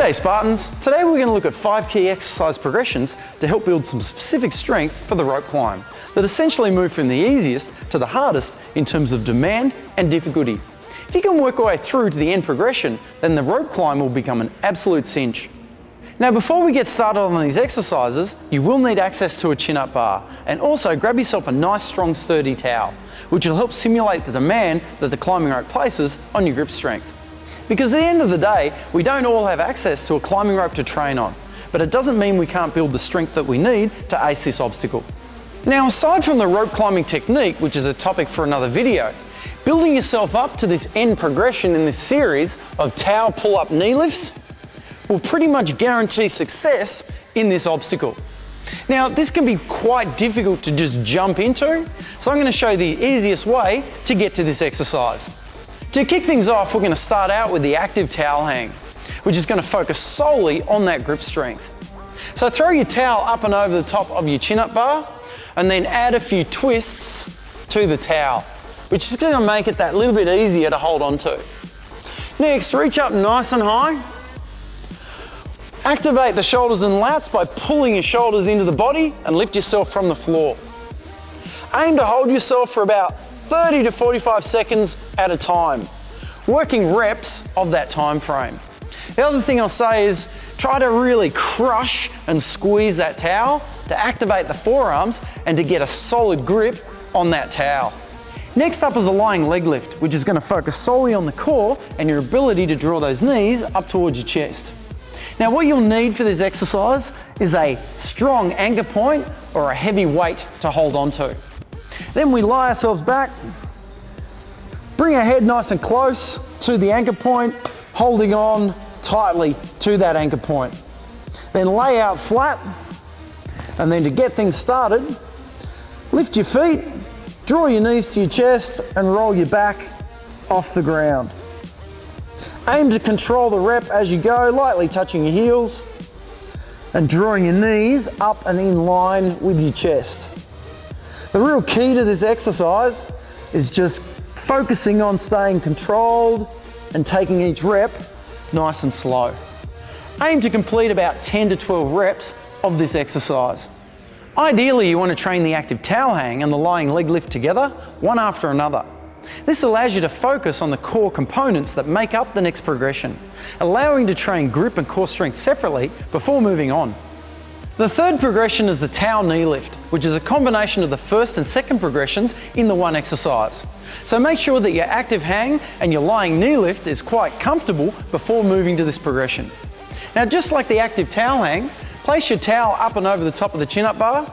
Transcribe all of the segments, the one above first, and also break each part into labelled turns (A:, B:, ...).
A: G'day Spartans! Today we're going to look at 5 key exercise progressions to help build some specific strength for the rope climb that essentially move from the easiest to the hardest in terms of demand and difficulty. If you can work your way through to the end progression, then the rope climb will become an absolute cinch. Now before we get started on these exercises, you will need access to a chin-up bar, and also grab yourself a nice strong sturdy towel, which will help simulate the demand that the climbing rope places on your grip strength. Because at the end of the day, we don't all have access to a climbing rope to train on, but it doesn't mean we can't build the strength that we need to ace this obstacle. Now aside from the rope climbing technique, which is a topic for another video, building yourself up to this end progression in this series of towel pull-up knee lifts will pretty much guarantee success in this obstacle. Now this can be quite difficult to just jump into, so I'm going to show you the easiest way to get to this exercise. To kick things off, we're going to start out with the active towel hang, which is going to focus solely on that grip strength. So throw your towel up and over the top of your chin-up bar, and then add a few twists to the towel, which is going to make it that little bit easier to hold on to. Next, reach up nice and high. Activate the shoulders and lats by pulling your shoulders into the body and lift yourself from the floor. Aim to hold yourself for about 30 to 45 seconds at a time, working reps of that time frame. The other thing I'll say is try to really crush and squeeze that towel to activate the forearms and to get a solid grip on that towel. Next up is the lying leg lift, which is going to focus solely on the core and your ability to draw those knees up towards your chest. Now what you'll need for this exercise is a strong anchor point or a heavy weight to hold on to. Then we lie ourselves back, bring our head nice and close to the anchor point, holding on tightly to that anchor point. Then lay out flat, and then to get things started, lift your feet, draw your knees to your chest and roll your back off the ground. Aim to control the rep as you go, lightly touching your heels and drawing your knees up and in line with your chest. The real key to this exercise is just focusing on staying controlled and taking each rep nice and slow. Aim to complete about 10 to 12 reps of this exercise. Ideally, you want to train the active towel hang and the lying leg lift together, one after another. This allows you to focus on the core components that make up the next progression, allowing you to train grip and core strength separately before moving on. The third progression is the towel knee lift, which is a combination of the first and second progressions in the one exercise. So make sure that your active hang and your lying knee lift is quite comfortable before moving to this progression. Now just like the active towel hang, place your towel up and over the top of the chin-up bar,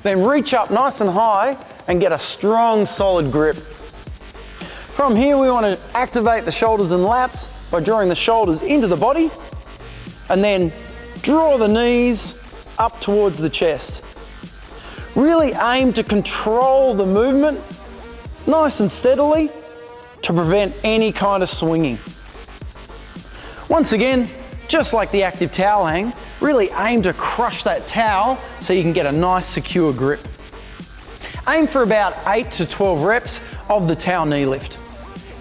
A: then reach up nice and high and get a strong solid grip. From here we want to activate the shoulders and lats by drawing the shoulders into the body and then draw the knees up towards the chest. Really aim to control the movement nice and steadily to prevent any kind of swinging. Once again, just like the active towel hang, really aim to crush that towel so you can get a nice secure grip. Aim for about 8 to 12 reps of the towel knee lift.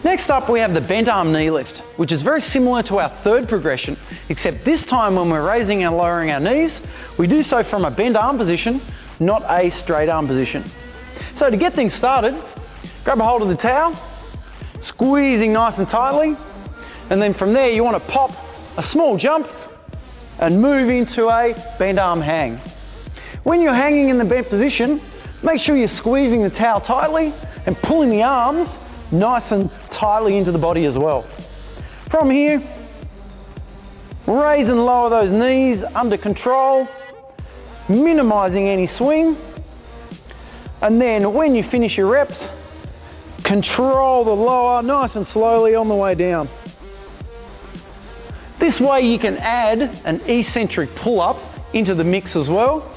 A: Next up we have the bent arm knee lift, which is very similar to our third progression, except this time when we're raising and lowering our knees, we do so from a bent arm position, not a straight arm position. So to get things started, grab a hold of the towel, squeezing nice and tightly, and then from there you want to pop a small jump and move into a bent arm hang. When you're hanging in the bent position, make sure you're squeezing the towel tightly and pulling the arms nice and tightly into the body as well. From here, raise and lower those knees under control, minimizing any swing. And then when you finish your reps, control the lower nice and slowly on the way down. This way you can add an eccentric pull-up into the mix as well,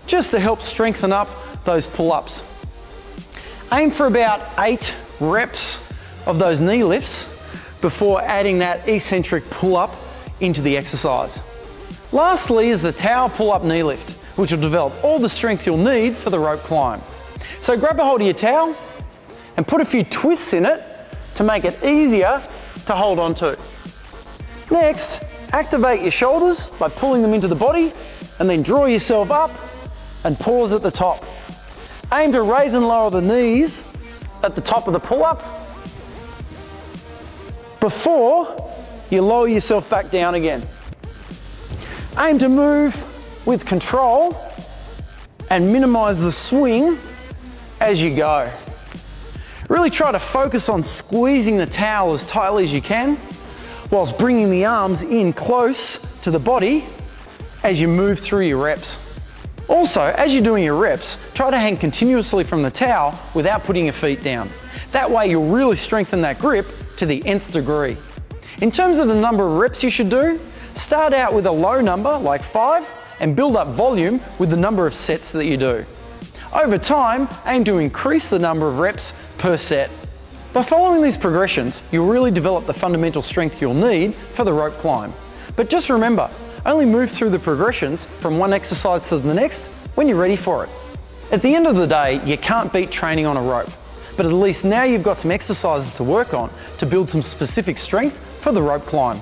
A: just to help strengthen up those pull-ups. Aim for about 8 reps of those knee lifts before adding that eccentric pull-up into the exercise. Lastly is the towel pull-up knee lift, which will develop all the strength you'll need for the rope climb. So grab a hold of your towel and put a few twists in it to make it easier to hold on to. Next, Activate your shoulders by pulling them into the body and then draw yourself up and pause at the top. Aim to raise and lower the knees at the top of the pull-up before you lower yourself back down again. Aim to move with control and minimize the swing as you go. Really try to focus on squeezing the towel as tightly as you can, whilst bringing the arms in close to the body as you move through your reps. Also, as you're doing your reps, try to hang continuously from the towel without putting your feet down. That way you'll really strengthen that grip to the nth degree. In terms of the number of reps you should do, start out with a low number like 5 and build up volume with the number of sets that you do. Over time, aim to increase the number of reps per set. By following these progressions, you'll really develop the fundamental strength you'll need for the rope climb. But just remember, only move through the progressions from one exercise to the next when you're ready for it. At the end of the day, you can't beat training on a rope, but at least now you've got some exercises to work on to build some specific strength for the rope climb.